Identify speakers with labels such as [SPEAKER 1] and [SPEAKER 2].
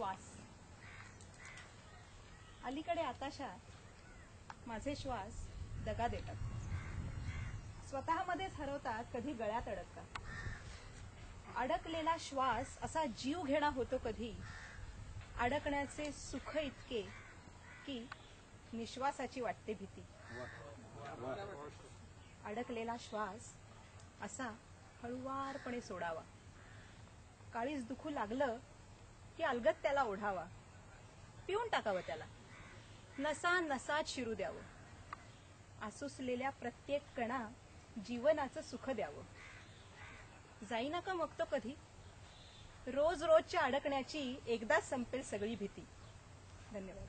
[SPEAKER 1] श्वास. अलीकडे आकाशात माझे श्वास दगा देतात, स्वतःमध्येच हरवतात, कधी गळ्यात अडकतात. अडकलेला श्वास असा जीव घेणा होतो कधी, अडकण्याचे सुख इतके की निश्वासाची वाटते भीती. अडकलेला श्वास असा हळुवारपणे सोडावा, काळीज दुखू लागलं की अलगद त्याला ओढावा, पिऊन टाकावं त्याला, नसा नसात शिरू द्यावं, आसुसलेल्या प्रत्येक कणा जीवनाचं सुख द्यावं. जाईना का मग तो कधी, रोज रोजच्या अडकण्याची एकदाच संपेल सगळी भीती. धन्यवाद.